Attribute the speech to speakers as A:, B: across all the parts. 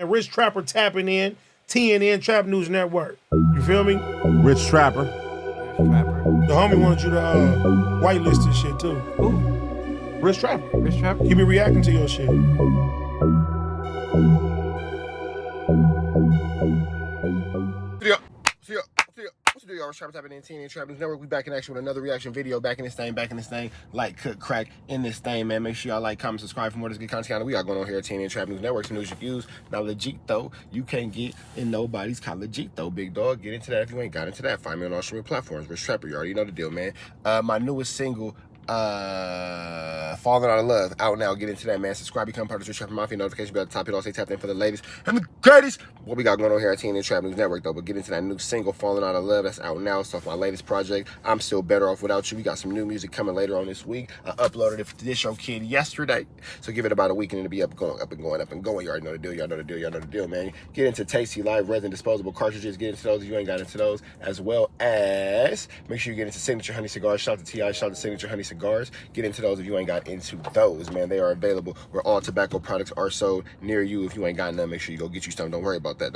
A: And Rich Trapper tapping in, TNN Trap News Network. You feel me?
B: Rich Trapper.
A: The homie wanted you to whitelist this shit too.
C: Who?
A: Rich Trapper.
C: Rich Trapper?
A: He be reacting to your shit.
D: What's the deal, y'all? Trapper tapping in TNN Trap News Network. We back in action with another reaction video. Back in this thing. Like, cook, crack in this thing, man. Make sure y'all like, comment, subscribe for more of this good content we got going on here at TNN Trap News Network. Some news reviews. Now, legit though, you can't get in nobody's legit though, big dog. Get into that if you ain't got into that. Find me on all streaming platforms. Rich Trapper, you already know the deal, man. My newest single, Falling Out of Love, out now. Get into that, man. Subscribe, become part of the Rich Trapper Mafia. Notification bell at the top. Hit all, stay tapped in for the latest and the greatest. What we got going on here at TNN Trap News Network, though. But get into that new single, Falling Out of Love. That's out now. It's off my latest project, I'm Still Better Off Without You. We got some new music coming later on this week. I uploaded it to this young kid yesterday, so give it about a week and it'll be up and going. You already know the deal. Y'all know the deal, man. Get into tasty live resin disposable cartridges. Get into those if you ain't got into those, as well as make sure you get into Signature Honey Cigars. Shout out to T.I. Shout out to Signature Honey Cigars. Get into those if you ain't got into those, man. They are available where all tobacco products are sold near you. If you ain't got none, make sure you go get you some. Don't worry about that.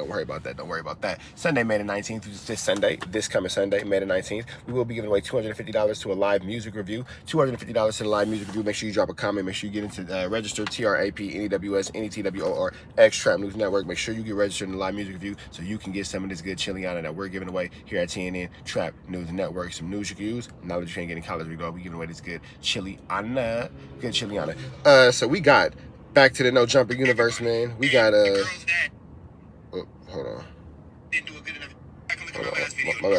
D: Sunday, May the 19th, this coming Sunday, May the 19th, we will be giving away $250 to a live music review. $250 to the live music review. Make sure you drop a comment. Make sure you get into register TRAP NEWS NETWOR X Trap News Network. Make sure you get registered in the live music review so you can get some of this good chiliana that we're giving away here at TNN Trap News Network. Some news you can use, knowledge you can't get in college. We giving away this good chiliana. So we got back to the No Jumper universe, man. We got oh, hold on. My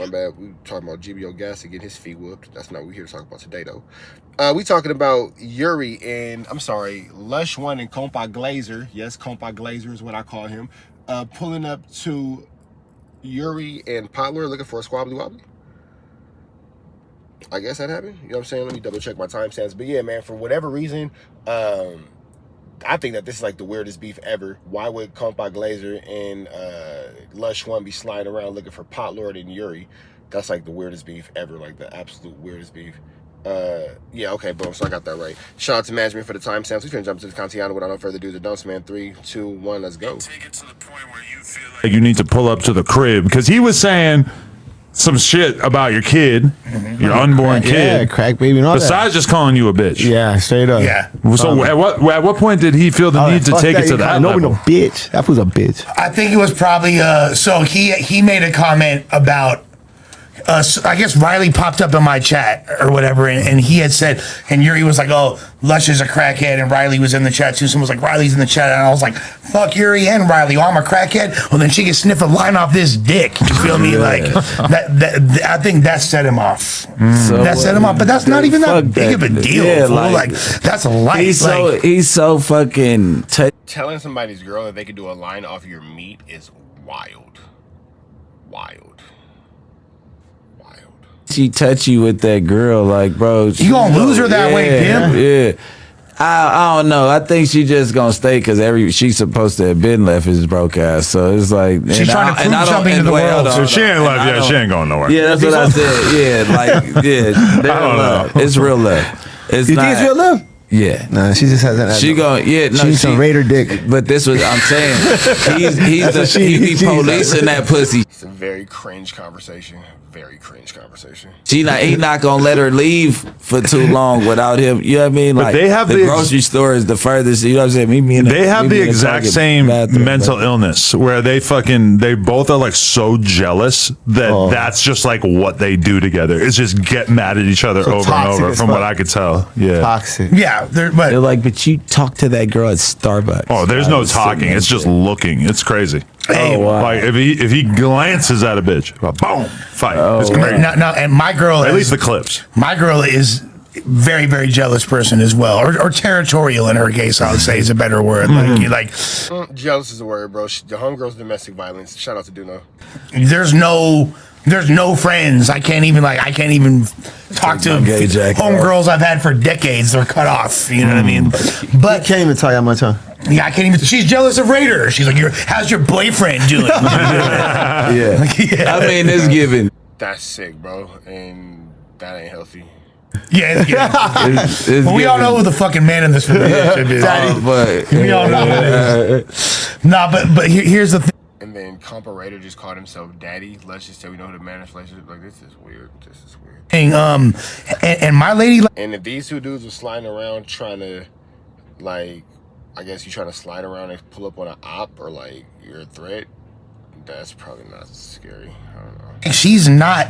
D: bad. We talking about GBO Gas to get his feet whooped. That's not what we're here to talk about today, though. We talking about Yuri and, Lush 1 and Compa Glazer. Yes, Compa Glazer is what I call him. Pulling up to Yuri and Potlord looking for a squabbly wobbly. I guess that happened. You know what I'm saying? Let me double check my timestamps. But yeah, man, for whatever reason, I think that this is like the weirdest beef ever. Why would Compa Glazer and Lush 1 be sliding around looking for Potlord and Yuri? That's like the weirdest beef ever, like the absolute weirdest beef. Yeah, okay, boom, so I got that right. Shout out to management for the timestamps. We finna jump to the Contiano without no further ado. The Dunce, man. 3, 2, 1, let's go.
E: Take it to the point where you feel like you need to pull up to the crib, because he was saying some shit about your kid, your unborn kid.
B: Yeah, crack baby and all
E: Besides just calling you a bitch.
B: Yeah, straight up.
C: Yeah.
E: So at what point did he feel the need to take it to that level?
B: No, bitch. That was a bitch.
C: I think it was probably so he made a comment about I guess Riley popped up in my chat or whatever, and he had said, and Yuri was like, "Oh, Lush is a crackhead," and Riley was in the chat too. Someone was like, "Riley's in the chat," and I was like, "Fuck Yuri and Riley. Oh, I'm a crackhead." Well, then she can sniff a line off this dick. You feel me? Like that. I think that set him off. So that set him off, but that's not even that big of a deal. Yeah, like that's a light.
F: He's so fucking.
D: Telling somebody's girl that they could do a line off your meat is wild.
F: She touch you with that girl, like, bro.
C: You gonna lose her that way, Pim?
F: Yeah. I don't know. I think she just gonna stay because she's supposed to have been left his broke ass. So it's like
C: she's trying to prove something to the world.
E: So she ain't left yet. She ain't going nowhere.
F: Yeah, that's what I said. Yeah, like I don't know. It's real love.
B: You think it's real love?
F: Yeah.
B: Nah, she just hasn't.
F: She going, yeah, no.
B: She's some Raider dick.
F: But this was, I'm saying, he be policing that pussy.
D: It's a very cringe conversation.
F: He not gonna let her leave for too long without him. You know what I mean? Like,
E: but they have
F: the grocery store is the furthest. You know what I'm saying?
E: They have the exact same mental illness where they both are like so jealous that that's just like what they do together. It's just get mad at each other over and over. From what I could tell, yeah,
B: toxic.
C: Yeah,
F: they're like, but you talk to that girl at Starbucks.
E: Oh, there's no talking. It's just looking. It's crazy.
C: Hey,
F: wow.
E: Like if he glances at a bitch, boom, fight. It's great.
C: Now, and my girl
E: at least the clips. My
C: girl is very, very jealous person as well, or territorial in her case. I would say is a better word.
D: Jealous is a word, bro. The homegirl's domestic violence. Shout out to Duno.
C: There's no friends. I can't even talk to homegirls I've had for decades. They're cut off. You know what I mean? But
B: I can't even tell you how much time.
C: Yeah, I can't even. She's jealous of Raider. She's like, how's your boyfriend doing?
F: Yeah. I mean, it's given.
D: That's sick, bro, and that ain't healthy.
C: Yeah,
F: It's
C: but we all
F: giving-
C: know who the fucking man in this relationship is.
F: but
C: We all know who it is. Nah, but here's the thing.
D: And then Compa Raider just called himself daddy. Let's just say we know who the man in this relationship. Like, this is weird. This is weird.
C: And my lady,
D: And if these two dudes were sliding around trying to, like, I guess you trying to slide around and pull up on an op or, like, you're a threat, that's probably not scary. I don't know.
C: she's not.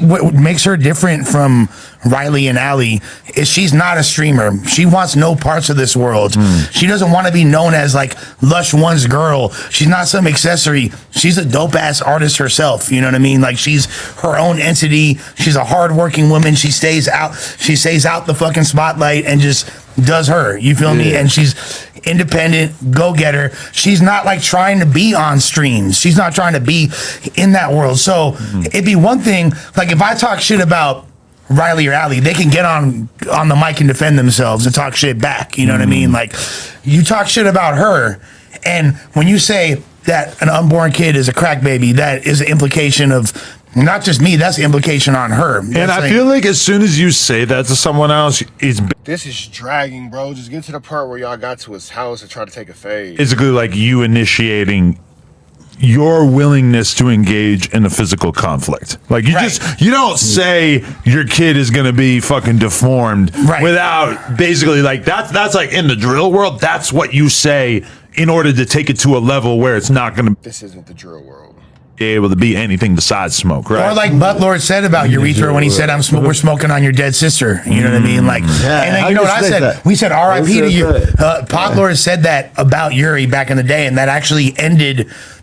C: What makes her different from Riley and Allie is she's not a streamer. She wants no parts of this world. She doesn't want to be known as like Lush One's girl. She's not some accessory. She's a dope ass artist herself. You know what I mean? Like she's her own entity. She's a hardworking woman. She stays out the fucking spotlight and just does her. You feel me? And she's independent, go-getter. She's not like trying to be on streams. She's not trying to be in that world. So it'd be one thing, like if I talk shit about Riley or Allie, they can get on the mic and defend themselves and talk shit back. You know what I mean? Like you talk shit about her, and when you say that an unborn kid is a crack baby, that is an implication of not just me, that's the implication on her.
E: And I feel like as soon as you say that to someone else, it's
D: This is dragging, bro. Just get to the part where y'all got to his house and try to take a fade.
E: basically like you initiating your willingness to engage in a physical conflict. Like you you don't say your kid is going to be fucking deformed without basically like that's like in the drill world, that's what you say in order to take it to a level where it's not going to
D: This isn't the drill world.
E: be able to be anything besides smoke, right?
C: Or like Potlord said about Yuriy when he said, we're smoking on your dead sister. You know what I mean? Like, and then you know what I said? We said R.I.P. to you. Potlord said that about Yuri back in the day, and that actually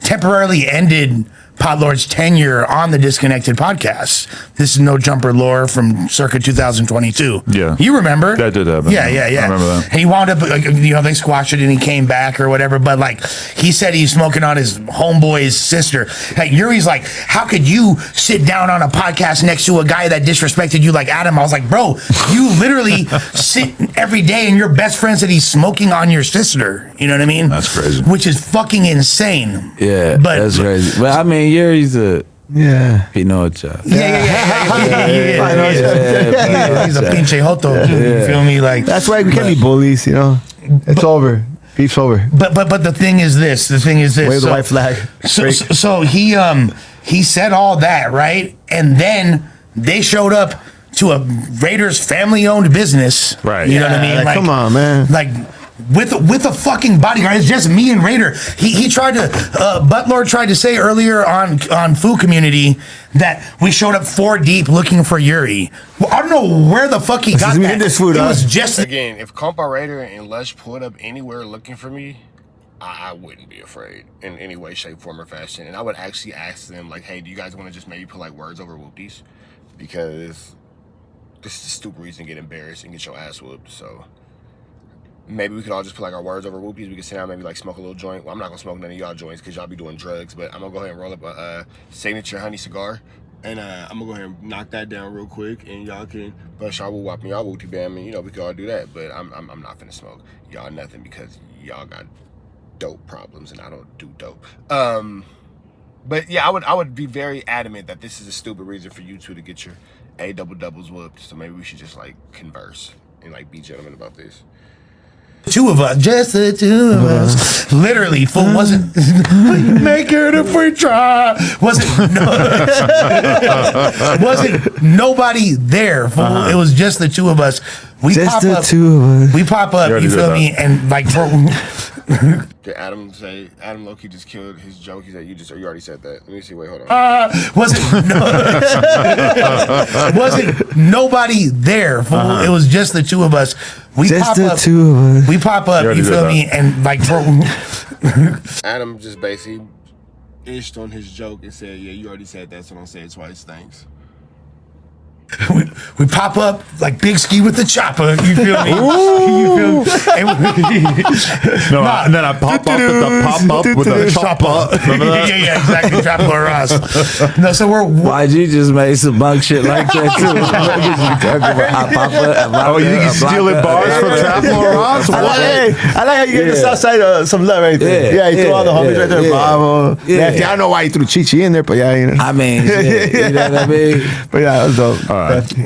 C: temporarily ended Potlord's tenure on the Disconnected podcast. This is No Jumper lore from circa 2022.
E: Yeah.
C: You remember?
E: That did happen.
C: Yeah.
E: I remember that.
C: And he wound up, like, they squashed it and he came back or whatever. But like, he said he's smoking on his homeboy's sister. Like, Yuri's like, how could you sit down on a podcast next to a guy that disrespected you like Adam? I was like, bro, you literally sit every day and your best friend said he's smoking on your sister. You know what I mean?
E: That's crazy.
C: Which is fucking insane.
F: Yeah,
C: But-
F: that's crazy. But I mean, Yuri's a Pinocha.
C: Yeah. He's a pinche joto. You feel me? Like
B: That's why we can't be bullies, you know. It's over. Beef's over.
C: But the thing is this.
B: Wave the white flag.
C: So he said all that, right? And then they showed up to a Raiders family-owned business.
E: Right.
C: You know what I mean?
B: Like, come on, man.
C: Like with a fucking bodyguard. It's just me and Raider. He tried to Potlord tried to say earlier on Food Community that we showed up 4 deep looking for Yuri. Well, I don't know where the fuck he got
B: me
C: that.
B: and this food,
C: it
B: huh?
C: was just
D: Again, if Compa Raider and Lush pulled up anywhere looking for me, I wouldn't be afraid in any way, shape, form, or fashion. And I would actually ask them, like, hey, do you guys want to just maybe put like words over whoopies? Because this is a stupid reason to get embarrassed and get your ass whooped. So maybe we could all just put like our words over whoopies. We could sit down, maybe like smoke a little joint. Well, I'm not gonna smoke none of y'all joints because y'all be doing drugs, but I'm gonna go ahead and roll up a signature honey cigar. And I'm gonna go ahead and knock that down real quick, and y'all can bust y'all whoop and y'all whoop bam, and we could all do that. But I'm not finna smoke y'all nothing because y'all got dope problems and I don't do dope. But yeah, I would be very adamant that this is a stupid reason for you two to get your doubles whooped. So maybe we should just like converse and like be gentlemen about this.
C: two of us, just the two of us. Literally, fool wasn't make it if we try. Wasn't nobody there, fool. It was just the two of us. We
B: Just
C: pop
B: the
C: up.
B: two of us.
C: We pop up.
E: already
C: You
E: did
C: feel
E: that.
C: me? And like,
D: Did Adam say Adam Loki just killed his joke? He said you already said that. Let me see. Wait, hold on.
C: wasn't nobody there, fool. It was just the two of us. We
B: Just
C: pop
B: the
C: up.
B: two of us.
C: We pop up.
E: already
C: You
E: did
C: feel
E: that.
C: me? And like,
D: Adam just basically ished on his joke and said, "Yeah, you already said that, so don't say it twice. Thanks."
C: we pop up like Big Ski with the chopper. You feel me? You feel me?
E: No, and then I pop up with the chopper. Remember that?
C: Yeah, exactly. Chopper Ross. No, so we're
F: YG just made some bunk shit like that too.
E: Oh, you think he's stealing bars from Trap Lord Ross?
B: I like how you gave the
F: Yeah.
B: south side some love right there.
F: Yeah,
B: Yeah, he threw all the homies right there.
F: yeah.
B: Bravo.
F: Yeah.
B: Yeah. I don't know why he threw Chi-Chi in there, but yeah, you know.
F: I mean, shit, you know what I mean?
B: But yeah, that was dope.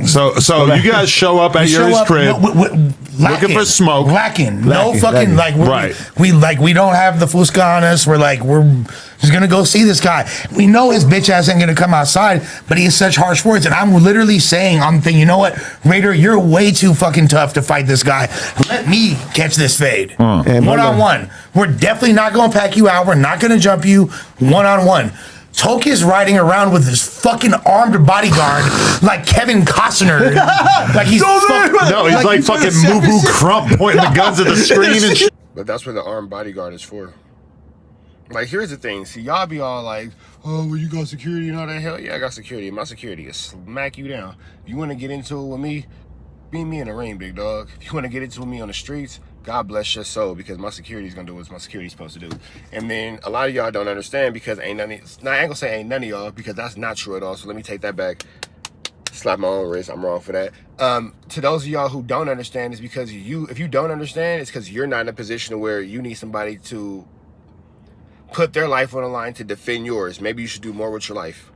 E: So you guys show up at Yuri's crib, looking for smoke,
C: lacking. No fucking like
E: Right.
C: we don't have the fuska on us. We're just gonna go see this guy. We know his bitch ass ain't gonna come outside, but he has such harsh words, and I'm literally saying, I'm thinking, you know what, Raider, you're way too fucking tough to fight this guy. Let me catch this fade, one on one. We're definitely not gonna pack you out. We're not gonna jump you one on one. Toke is riding around with his fucking armed bodyguard like Kevin Costner. Like he's
E: he's like fucking Moo Crump pointing the guns at the screen and shit.
D: But that's what the armed bodyguard is for. Like, here's the thing. See, y'all be all like, oh, well, you got security and all that. Hell yeah, I got security. My security is smack you down. You want to get into it with me? Beat me in the ring, big dog. If you want to get into it with me on the streets, God bless your soul, because my security is going to do what my security is supposed to do. And then a lot of y'all don't understand because I ain't none of y'all, because that's not true at all. So let me take that back. Slap my own wrist. I'm wrong for that. To those of y'all who don't understand, is because if you don't understand, it's because you're not in a position where you need somebody to put their life on the line to defend yours. Maybe you should do more with your life.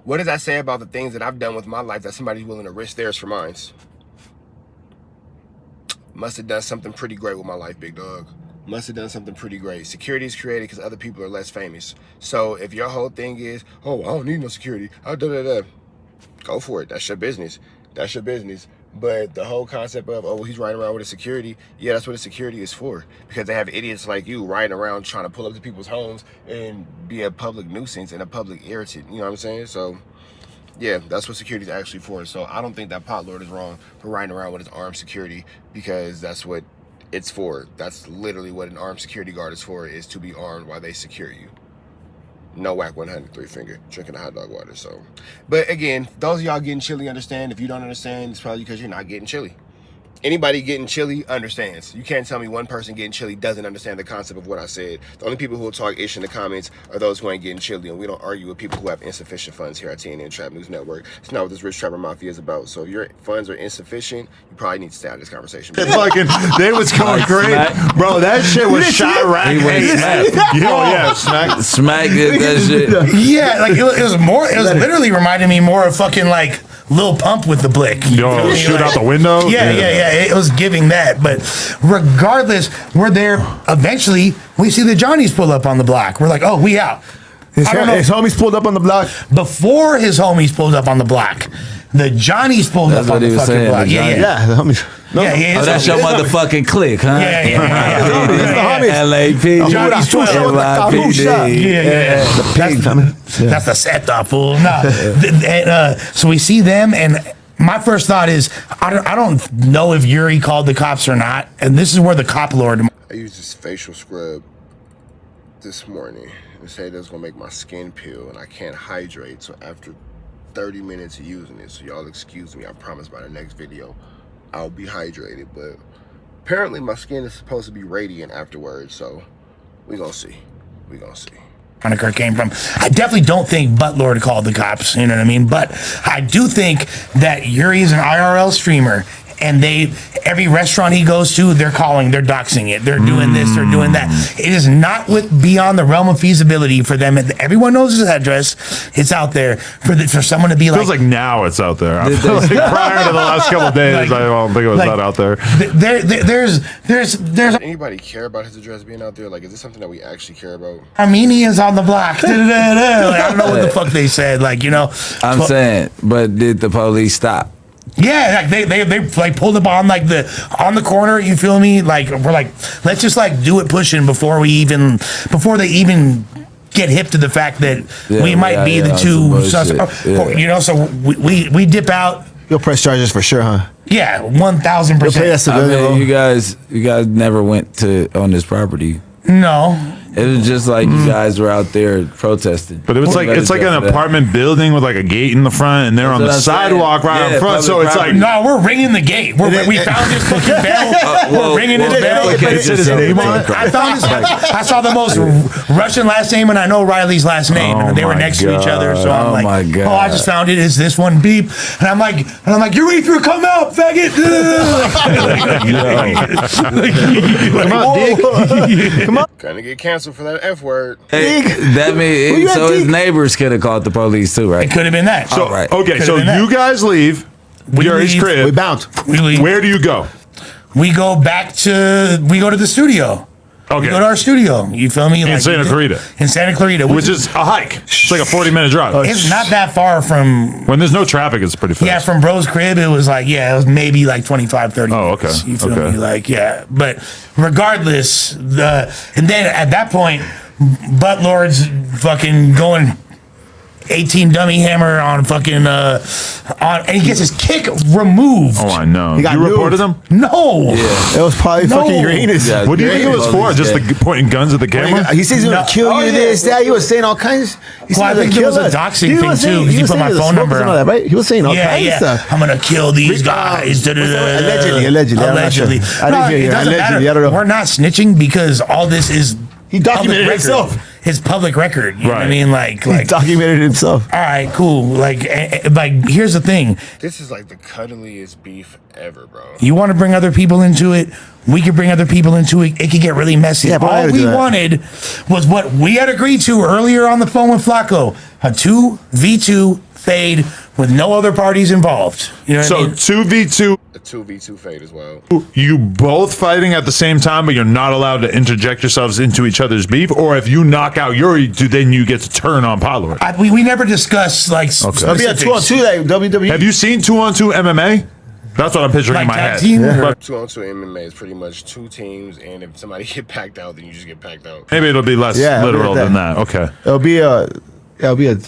D: What does that say about the things that I've done with my life that somebody's willing to risk theirs for mine? Must have done something pretty great with my life, big dog. Must have done something pretty great. Security is created because other people are less famous. So if your whole thing is, oh, I don't need no security, go for it. That's your business. That's your business. But the whole concept of, oh, he's riding around with a security, yeah, that's what a security is for. Because they have idiots like you riding around trying to pull up to people's homes and be a public nuisance and a public irritant. You know what I'm saying? So, yeah, that's what security is actually for. So I don't think that Potlord is wrong for riding around with his armed security, because that's what it's for. That's literally what an armed security guard is for, is to be armed while they secure you. No whack 100, 3 finger, drinking the hot dog water. So, but again, those of y'all getting chilly understand. If you don't understand, it's probably because you're not getting chilly. Anybody getting chilly understands. You can't tell me one person getting chilly doesn't understand the concept of what I said. The only people who will talk ish in the comments are those who ain't getting chilly, and we don't argue with people who have insufficient funds here at TNN Trap News Network. It's not what this rich trapper mafia is about. So if your funds are insufficient, you probably need to stay out of this conversation.
E: They was going great, bro. That shit was shot right.
F: Smack did that shit.
C: Yeah, like it was literally reminding me more of fucking like Lil Pump with the blick.
E: Yo, shoot out the window?
C: Yeah. It was giving that. But regardless, we're there. Eventually, we see the Johnnies pull up on the block. We're like, oh, we out.
B: His homies pulled up on the block.
C: Before his homies pulled up on the block, the Johnnies pulled up on the fucking block.
B: Yeah, the homies.
C: No.
F: Oh, that's your motherfucking clique, huh?
C: Yeah.
F: LAP.
C: Johnny's 12. That's the setup, fool. So we see them, and my first thought is, I don't know if Yuri called the cops or not, and this is where the cop lord.
D: I used this facial scrub this morning. They said it was gonna make my skin peel, and I can't hydrate. So after 30 minutes of using it, so y'all excuse me, I promise by the next video I'll be hydrated. But apparently my skin is supposed to be radiant afterwards, so we gonna see.
C: Honecker came from. I definitely don't think Potlord called the cops, you know what I mean? But I do think that Yuri is an IRL streamer, and every restaurant he goes to, they're doxing it, they're doing this, they're doing that. It is not beyond the realm of feasibility for them. Everyone knows his address. It's out there for someone to be like.
E: Feels like now it's out there. I feel like prior to the last couple of days, I don't think it was that out there.
D: Does anybody care about his address being out there? Like, is this something that we actually care about?
C: Armenians on the block. Like, I don't know what the fuck they said. Like, you know.
F: I'm saying, but did the police stop?
C: Yeah, like they like pulled up on on the corner. You feel me? Like, we're like, let's just like do it pushing before they even get hip to the fact that we might be the two suspects. You know, so we dip out.
B: You'll press charges for sure, huh?
C: Yeah, 1,000%.
F: I mean, you guys never went on this property.
C: No.
F: It was just like you guys were out there protesting.
E: But it's like an apartment building with like a gate in the front, and they're on the sidewalk right in front. So it's like,
C: no, we're ringing the gate. We found his fucking bell. We're ringing his bell. I saw the most Russian last name, and I know Riley's last name, and they were next to each other. So I'm like, oh, I just found it. Is this one beep? And I'm like, Yuri, come out, faggot.
D: Come on, dick. Gonna get canceled Cancel for that F word.
F: Hey, that
B: Who
F: means
B: you
F: so
B: at,
F: his
B: Deke?
F: neighbors could have called the police too, right?
C: It could have been that.
E: So,
F: right.
E: okay,
C: Could've
E: so
C: been that.
E: you guys leave Yuri's
C: leave.
E: crib.
B: We bound.
C: We leave.
E: Where do you go?
C: We go to the studio.
E: Okay.
C: We go to our studio. You feel me?
E: In Santa Clarita.
C: In Santa Clarita.
E: Which is a hike. It's like a 40-minute drive.
C: it's not that far from
E: When there's no traffic, it's pretty fast.
C: Yeah, from Bro's crib, it was like, it was maybe like 25, 30
E: Oh,
C: minutes.
E: okay.
C: You feel
E: Okay.
C: me? Like, yeah. But regardless, and then at that point, Potlord's fucking going 18 dummy hammer on fucking, and he gets his kick removed.
E: Oh, I know.
B: He got
E: You reported
B: moved.
E: them?
C: No.
B: It was probably
C: No.
B: fucking Uranus.
F: Yeah.
E: What do you think it was for? Just the pointing guns at the camera?
B: He says he's gonna
C: No.
B: kill you, this, that. He was saying all kinds. He
C: Well, I
B: said
C: think
B: he'll
C: there was
B: kill
C: a
B: us.
C: doxing
B: He
C: thing,
B: was
C: too,
B: saying-
C: 'cause he
B: was
C: put my
B: saying the
C: phone
B: smokers
C: number
B: and all
C: on.
B: that, right? He was saying all kinds of stuff.
C: I'm gonna kill these guys.
B: Allegedly. Allegedly. I'm not sure.
C: Allegedly.
B: I didn't hear
C: it
B: you.
C: doesn't
B: Allegedly.
C: matter.
B: I don't know.
C: We're not snitching because all this is
B: He documented
C: public record.
B: himself.
C: His public record. You know what I
E: Right.
C: mean? Like,
B: He documented himself.
C: all right, cool. Like, here's the thing.
D: This is like the cuddliest beef ever, bro.
C: You want to bring other people into it? We could bring other people into it. It could get really messy.
B: Yeah, but I
C: All
B: gotta
C: we
B: do that.
C: wanted was what we had agreed to earlier on the phone with Flacco: a 2v2 fade with no other parties involved. You know what I
E: So
C: mean?
E: 2v2,
D: A 2v2 fade as well.
E: you both fighting at the same time, but you're not allowed to interject yourselves into each other's beef? Or if you knock out Yuri, then you get to turn on Potlord?
C: We never discussed like
B: It'll be a
C: specifics.
B: 2-on-2 like WWE.
E: Have you seen 2-on-2 MMA? That's what I'm picturing in
C: Like
E: my
C: tag
E: head.
C: team?
E: But
D: 2-on-2 MMA is pretty much two teams, and if somebody get packed out, then you just get packed out.
E: maybe it'll be less
B: Yeah, I'll
E: literal
B: agree
E: than
B: with
E: that. Okay.
B: It'll be a.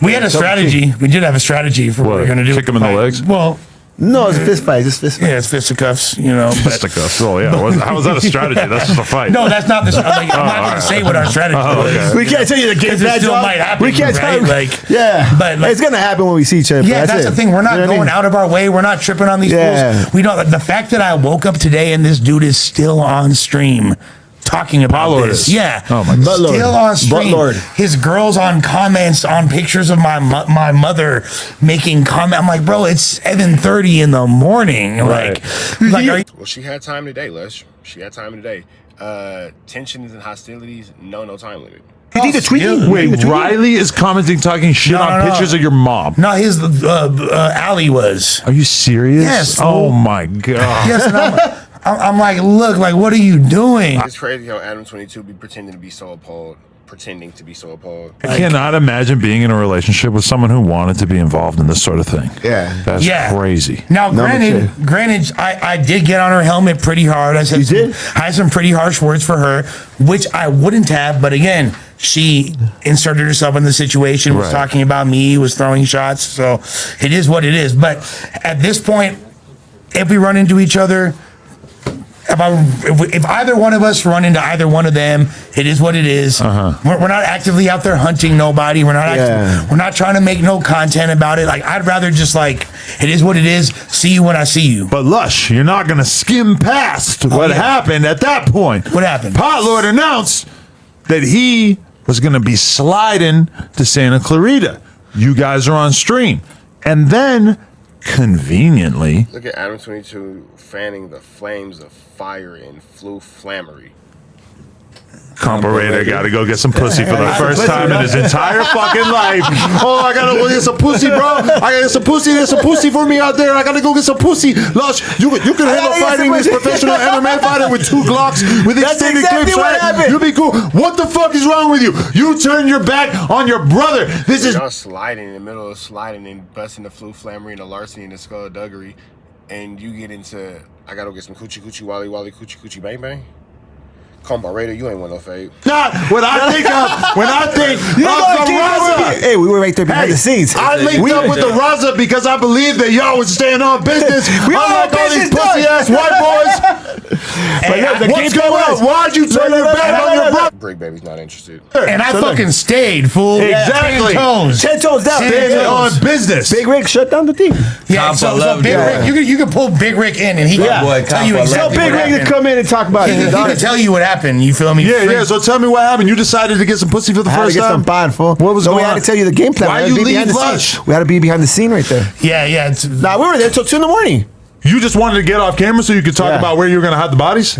C: We had a strategy. We did have a strategy for what
E: What,
C: we were going to do.
E: kick him in the
C: Fight.
E: legs?
C: Well,
B: No, it's a fist fight. It's fist fight.
C: yeah, it's fisticuffs, you know. But
E: Fisticuffs. Oh, yeah. How is that a strategy? That's just a fight.
C: no, that's not the. I'm not going to say what our strategy is.
B: We can't tell you the game.
C: Because it still might happen,
B: We can't
C: right?
B: tell.
C: Like,
B: yeah,
C: but, like-
B: it's gonna happen when we see each other.
C: Yeah, that's
B: it.
C: the thing. We're not
B: You know what I
C: going
B: mean?
C: out of our way. We're not tripping on these
B: Yeah.
C: fools. We don't. The fact that I woke up today and this dude is still on stream talking about
E: Potlord
C: this.
E: is.
C: Yeah.
E: Oh, my God.
B: Butlord.
C: Still on stream.
B: Butlord.
C: His girls on comments on pictures of my mother making comment. I'm like, bro, it's 7:30 in the morning.
E: Right.
C: Like, are you,
D: Well, she had time today, Lush. She had time today. Tensions and hostilities, no time limit.
B: You think the tweeting?
C: Yeah.
E: Wait, Riley is commenting, talking shit
C: No,
E: on
C: no, no.
E: pictures of your mom.
C: no, his alley was.
E: Are you serious?
C: Yes,
E: Oh
C: fool.
E: my God.
C: Yes, and I'm like, look, like, what are you doing?
D: It's crazy how Adam 22 be pretending to be so appalled.
E: I cannot imagine being in a relationship with someone who wanted to be involved in this sort of thing.
B: Yeah.
E: That's
C: Yeah.
E: crazy.
C: Now,
B: No,
C: granted, I did get on her helmet pretty hard. I said
B: You did?
C: I had some pretty harsh words for her, which I wouldn't have. But again, she inserted herself in the situation, was
E: Right.
C: talking about me, was throwing shots. So it is what it is. But at this point, if we run into each other, if either one of us run into either one of them, it is what it is. We're not actively out there hunting nobody. We're not.
B: Yeah.
C: We're not trying to make no content about it. Like, I'd rather just like, it is what it is. See you when I see you.
E: But Lush, you're not going to skim past what
C: yeah.
E: happened at that point.
C: What happened?
E: Potlord announced that he was going to be sliding to Santa Clarita. You guys are on stream. And then, conveniently,
D: Look at Adam 22 fanning the flames of fire in flu flammery.
E: Compa Raider got to go get some pussy for the first time in his entire fucking life. Oh, I got to go get some pussy, bro. I got to get some pussy. There's some pussy for me out there. I got to go get some pussy. Lush, you can handle
B: gotta get
E: fighting
B: some
E: this
B: pussy.
E: professional MMA fighter with 2 Glocks with
B: That's
E: extended
B: exactly
E: clips,
B: what
E: right?
B: happened.
E: You'll be cool. What the fuck is wrong with you? You turn your back on your brother. This is
D: Y'all sliding in the middle of sliding and busting the flu flammery and the larceny and the skullduggery, and you get into, I gotta go get some coochie coochie wally wally coochie coochie bang bang. Compa Raider, you ain't want no fade.
E: not what I think of when I think of
B: You know,
E: the Raza.
B: hey, we were right there behind the scenes.
E: I linked up with the Raza because I believe that y'all was staying on business.
B: We all
E: Unlike all these
B: business done.
E: pussy ass white boys.
B: But look, the
E: What's
B: game
E: going on? Why'd you turn your back on your brother?
D: Brick baby's not interested.
C: And I fucking stayed, fool.
E: Exactly.
C: 10 toes.
B: 10 toes down.
E: Standing on business.
B: Big Rick shut down the team.
C: Yeah,
F: Compa
C: so
F: loved
C: Big
F: it.
C: Rick, you can pull Big Rick in and he
B: Yeah.
C: can
F: Boy,
C: tell you
F: Compa
B: Tell
C: exactly
B: Big
C: what
B: Rick to
C: happened.
B: come in and talk about
C: He
B: it.
C: can tell you what happened. You feel me?
E: Yeah. So tell me what happened. You decided to get some pussy for the
B: I had to
E: first
B: get
E: time.
B: some bond, fool.
E: What was
B: so
E: going
B: we had
E: on?
B: to tell you the game plan.
E: Why
B: We had
E: you
B: to be behind
E: leave
B: the
E: Lush?
B: scene. We had to be behind the scene right there.
C: Yeah.
B: Nah, we were there till 2 in the morning.
E: You just wanted to get off camera so you could talk
B: Yeah.
E: about where you were going to hide the bodies?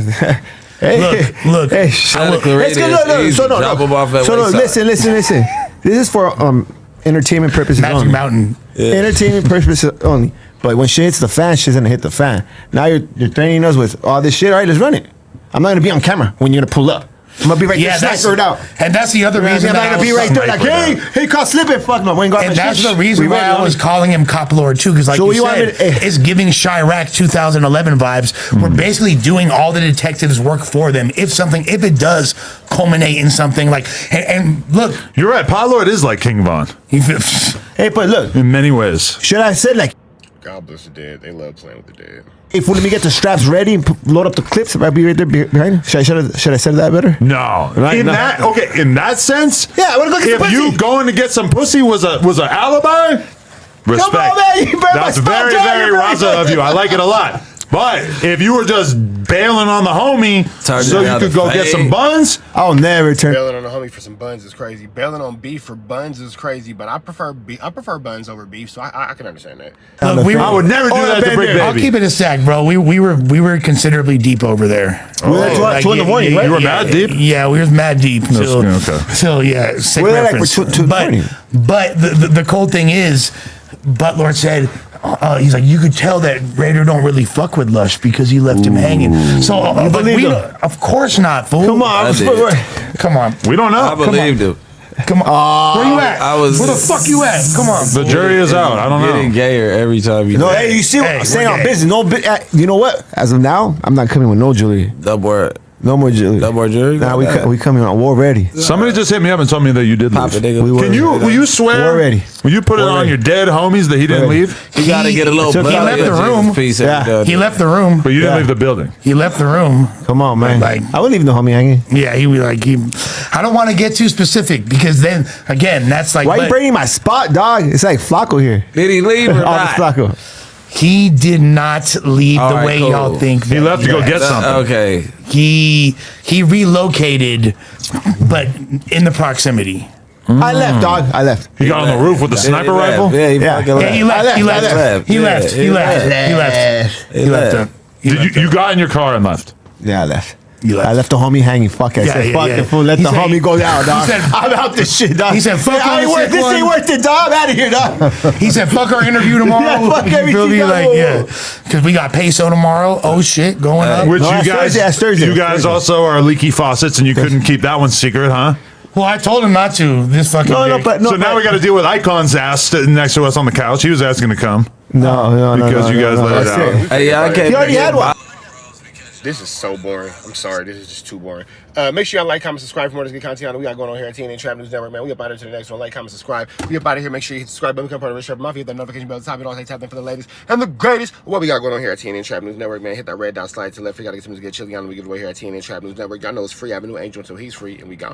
C: Look.
B: Hey,
F: Look,
B: let's go. No. So no.
F: Drop 'em off at
B: So no.
F: Wayside.
B: Listen. This is for entertainment purposes
C: Magic
B: only.
C: Mountain.
B: Entertainment purposes only. But when shit hits the fan, shit's gonna hit the fan. Now you're threatening us with all this shit. All right, let's run it. I'm not gonna be on camera when you're gonna pull up. I'm gonna be right there, snipered out.
C: And that's the other reason
B: I'm not gonna be right there like, hey, caught slipping. Fuck no, we ain't got
C: And
B: my
C: that's
B: shit.
C: the reason why I was calling him Coplord too, because like
B: So
C: you
B: you want
C: said,
B: me to-
C: it's giving Chirac 2011 vibes. We're basically doing all the detectives' work for them. If it does culminate in something like, and look,
E: You're right. Potlord is like King Von
B: Hey, but look,
E: in many ways.
B: should I said like,
D: God bless the dead. They love playing with the dead.
B: if when we get the straps ready and load up the clips, I'll be right there behind. Should I said that better?
E: No.
B: Right,
E: In
B: no.
E: that sense,
B: Yeah, I wanna go get some
E: if you
B: pussy.
E: going to get some pussy was an alibi, respect.
B: Come on, man, you better
E: That's
B: my spot,
E: very,
B: dog,
E: very
B: you're
E: Raza
B: very-
E: of you. I like it a lot. But if you were just bailing on the homie
F: Turn
E: so
F: it
E: you
F: down
E: could
F: to
E: go get
F: fade.
E: some buns,
B: I'll never turn.
D: Bailing on a homie for some buns is crazy. Bailing on beef for buns is crazy. But I prefer buns over beef, so I can understand that.
C: look,
E: I would never do that to Bricc
C: I'll
E: Baby.
C: keep it a stack, bro. We were considerably deep over there.
B: We were at 2 in the morning, right?
E: You were mad deep?
C: Yeah, we were mad deep. Till,
E: okay.
C: Till yeah, sick
B: We were like
C: reference.
B: for 2 in the morning.
C: But the cold thing is, Potlord said, he's like, you could tell that Raider don't really fuck with Lush because he left him hanging. So, but
B: believe
C: we
B: him?
C: don't, of course not, fool.
B: Come on,
F: I did.
C: Come on.
E: We don't know.
F: I believed him.
C: Come on. Where you at?
F: I was-
C: Where the fuck you at? Come on.
E: The jury is out. I don't
F: Getting
E: know.
F: gayer every time you
B: No,
F: do.
B: hey, you see what
C: Hey,
B: I'm saying
C: we're
B: on
C: gay.
B: business? No, you know what? As of now, I'm not coming with no jewelry.
F: Double
B: No more jewelry.
F: jewelry.
B: Nah, we coming on war ready.
E: Somebody just hit me up and told me that you did
F: Pop
E: leave.
F: it, nigga.
B: We were-
E: Will you swear?
B: We're ready.
E: Will you put it
B: We're
E: on
B: ready.
E: your dead homies that he didn't
B: Ready.
E: leave?
F: You gotta get a little
B: He
F: blood.
C: left the
F: Jesus
C: room.
F: piece
B: Yeah.
F: every day.
C: He left the room.
E: But you didn't
B: Yeah.
E: leave the building.
C: He left the room.
B: Come on, man.
C: Like-
B: I wouldn't leave the homie hanging.
C: Yeah, he was like, I don't want to get too specific because then, again, that's like,
B: Why you
C: but
B: breaking my spot, dog? It's like Flacco here.
F: Did he leave or
B: Oh,
F: not?
B: it's Flacco.
C: he did not leave
F: All
C: the
F: right,
C: way
F: cool.
C: y'all think.
E: He
C: that
E: left to go
C: left.
E: get something.
F: Okay.
C: He relocated, but in the proximity.
B: I left, dog. I left.
E: He got on the roof with a sniper rifle.
F: Yeah, he
B: Yeah.
F: fucking
B: Yeah,
F: left.
C: He left. He
B: I
C: left.
B: left.
C: He left. He left. He left. He left.
E: Did you got in your car and left?
B: Yeah, I left.
C: You left.
B: I left the homie hanging. Fuck it. I
C: Yeah,
B: said,
C: yeah,
B: fuck
C: yeah.
B: it, fool. Let
C: He
B: the
C: said-
B: homie go down, dog.
C: he said-
B: I'm out this shit, dog.
C: He said, fuck
B: I
C: on
B: ain't
C: the
B: worth
C: sick
B: this.
C: one.
B: Ain't worth it, dog. I'm out of here, dog.
C: He said, "Fuck our interview tomorrow."
B: Yeah, fuck
C: You feel
B: everything,
C: me?
B: dog.
C: Like, yeah, because we got peso tomorrow. Oh shit, going up.
E: Which
B: No,
E: you
B: that's
E: guys,
B: Thursday, that's Thursday.
E: you guys
B: Thursday.
E: also are leaky faucets, and you couldn't keep that one secret, huh?
C: Well, I told him not to. This fucking.
B: No,
C: dick.
B: but no.
E: So now we got to deal with Icon's ass sitting next to us on the couch. He was asking to come.
B: No,
E: Because you guys let it
B: That's
E: out.
F: Hey, yeah, I can't.
B: He already had one.
D: This is so boring. I'm sorry. This is just too boring. Make sure y'all like, comment, subscribe for more of this good content we got going on here at TNA Trap News Network, man. We up out here to the next one. Like, comment, subscribe. We up out of here. Make sure you hit the subscribe button, become part of the Rich Trap Mafia. Hit that notification bell at the top. You know, tap in for the latest and the greatest. What we got going on here at TNA Trap News Network, man. Hit that red dot, slide to the left. We got to get some good chili on. We give it away here at TNA Trap News Network. Y'all know it's free. I have a new angel until he's free, and we got